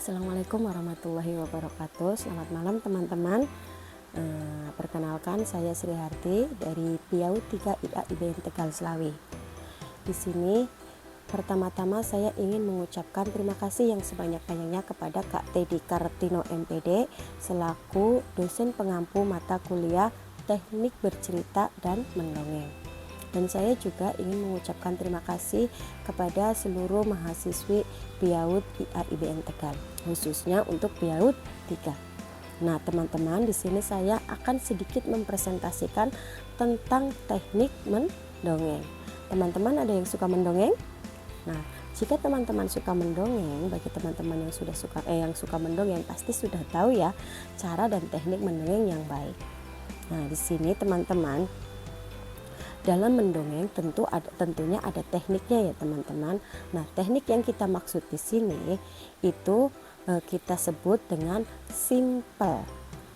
Assalamualaikum warahmatullahi wabarakatuh. Selamat malam teman-teman. Perkenalkan, saya Sri Harti dari PIAUD 3 IAIBN Tegal Slawi. Di sini pertama-tama saya ingin mengucapkan terima kasih yang sebanyak-banyaknya kepada Kak Teddy Kartino MPD selaku dosen pengampu mata kuliah Teknik Bercerita dan Mendongeng. Dan saya juga ingin mengucapkan terima kasih kepada seluruh mahasiswi PIAUD IAIBN Tegal, khususnya untuk PIAUD 3. Nah, teman-teman, di sini saya akan sedikit mempresentasikan tentang teknik mendongeng. Teman-teman ada yang suka mendongeng? Nah, jika teman-teman suka mendongeng, bagi teman-teman yang suka mendongeng pasti sudah tahu ya cara dan teknik mendongeng yang baik. Nah, di sini teman-teman, dalam mendongeng tentunya ada tekniknya ya teman-teman. Nah, teknik yang kita maksud di sini itu kita sebut dengan simple.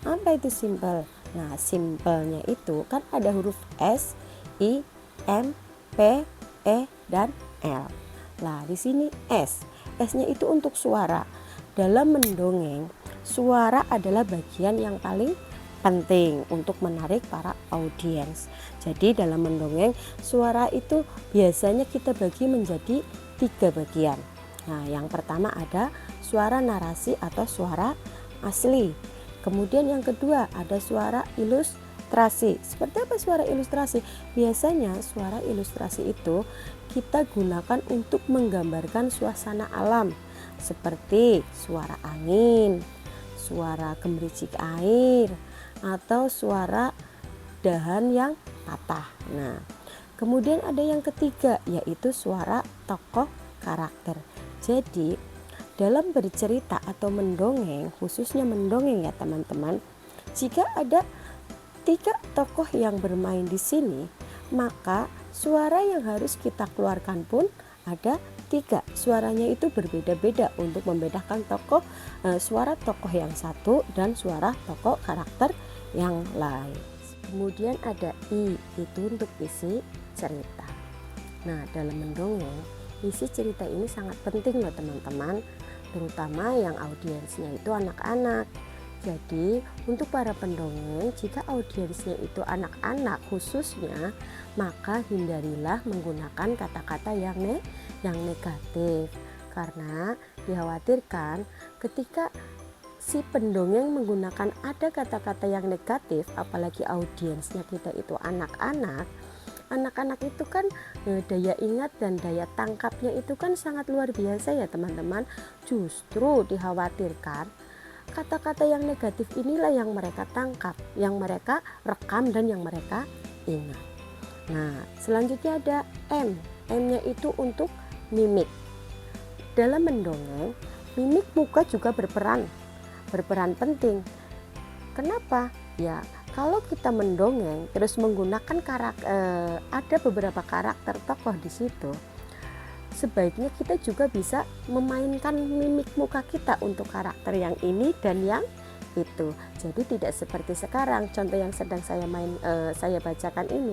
Apa itu simple? Nah, simpelnya itu kan ada huruf S, I, M, P, E, dan L. Nah, di sini S. S-nya itu untuk suara. Dalam mendongeng, suara adalah bagian yang paling penting untuk menarik para audiens. Jadi dalam mendongeng, suara itu biasanya kita bagi menjadi 3 bagian. Nah, yang pertama ada suara narasi atau suara asli. Kemudian yang kedua ada suara ilustrasi. Seperti apa suara ilustrasi? Biasanya suara ilustrasi itu kita gunakan untuk menggambarkan suasana alam, seperti suara angin, suara gemericik air, atau suara dahan yang patah. Nah, kemudian ada yang ketiga, yaitu suara tokoh karakter. Jadi dalam bercerita atau mendongeng, khususnya mendongeng ya teman-teman, jika ada 3 tokoh yang bermain di sini, maka suara yang harus kita keluarkan pun ada 3. Suaranya itu berbeda-beda untuk membedakan suara tokoh yang satu dan suara tokoh karakter yang lain. Kemudian ada I, itu untuk isi cerita. Nah, dalam mendongeng, isi cerita ini sangat penting loh teman-teman, terutama yang audiensnya itu anak-anak. Jadi untuk para pendongeng, jika audiensnya itu anak-anak khususnya, maka hindarilah menggunakan kata-kata yang negatif, karena dikhawatirkan ketika si pendongeng menggunakan ada kata-kata yang negatif, apalagi audiensnya kita itu anak-anak itu kan daya ingat dan daya tangkapnya itu kan sangat luar biasa ya teman-teman. Justru dikhawatirkan kata-kata yang negatif inilah yang mereka tangkap, yang mereka rekam dan yang mereka ingat. Nah, selanjutnya ada M. M-nya itu untuk mimik. Dalam mendongeng, mimik muka juga berperan penting. Kenapa? Ya, kalau kita mendongeng terus menggunakan ada beberapa karakter tokoh di situ, sebaiknya kita juga bisa memainkan mimik muka kita untuk karakter yang ini dan yang itu. Jadi tidak seperti sekarang contoh yang sedang saya bacakan ini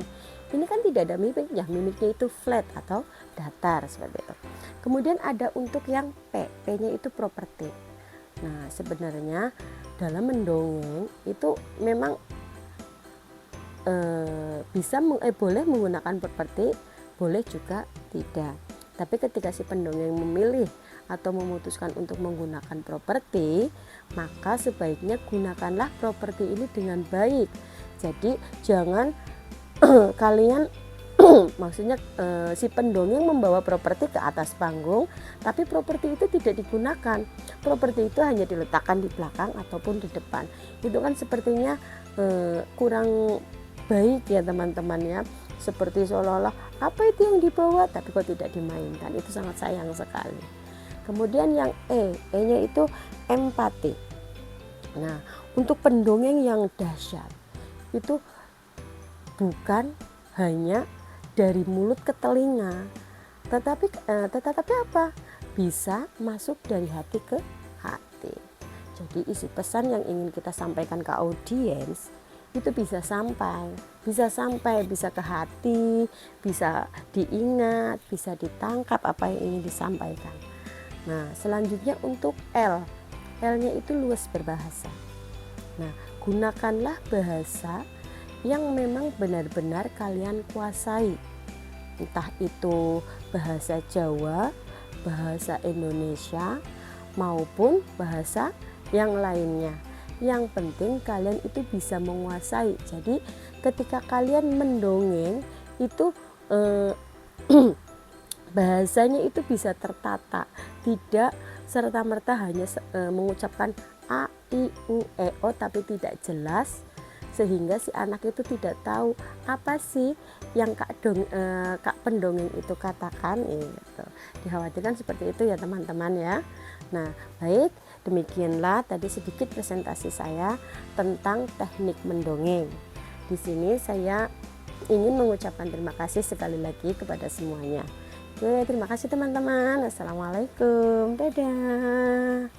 kan tidak ada mimiknya itu flat atau datar seperti itu. Kemudian ada untuk yang P, P-nya itu properti. Nah, sebenarnya dalam mendongeng itu memang boleh menggunakan properti, boleh juga tidak. Tapi ketika si pendongeng memilih atau memutuskan untuk menggunakan properti, maka sebaiknya gunakanlah properti ini dengan baik. Jadi jangan kalian maksudnya si pendongeng membawa properti ke atas panggung, tapi properti itu tidak digunakan. Properti itu hanya diletakkan di belakang ataupun di depan. Itu kan sepertinya kurang baik ya teman-teman ya. Seperti seolah-olah apa itu yang dibawa tapi kok tidak dimainkan. Itu sangat sayang sekali. Kemudian yang E-nya itu empati. Nah, untuk pendongeng yang dahsyat itu bukan hanya dari mulut ke telinga, tetapi apa? Bisa masuk dari hati ke hati. Jadi isi pesan yang ingin kita sampaikan ke audiens itu bisa ke hati, bisa diingat, bisa ditangkap apa yang ingin disampaikan. Nah, selanjutnya untuk L. L-nya itu luas berbahasa. Nah, gunakanlah bahasa yang memang benar-benar kalian kuasai. Entah itu bahasa Jawa, bahasa Indonesia, maupun bahasa yang lainnya. Yang penting kalian itu bisa menguasai. Jadi ketika kalian mendongeng itu bahasanya itu bisa tertata, tidak serta-merta hanya mengucapkan a, i, u, e, o tapi tidak jelas, sehingga si anak itu tidak tahu apa sih yang kak pendongeng itu katakan gitu. Dikhawatirkan seperti itu ya teman-teman ya. Nah, baik, demikianlah tadi sedikit presentasi saya tentang teknik mendongeng. Di sini saya ingin mengucapkan terima kasih sekali lagi kepada semuanya. Oke, terima kasih teman-teman. Assalamualaikum. Dadah.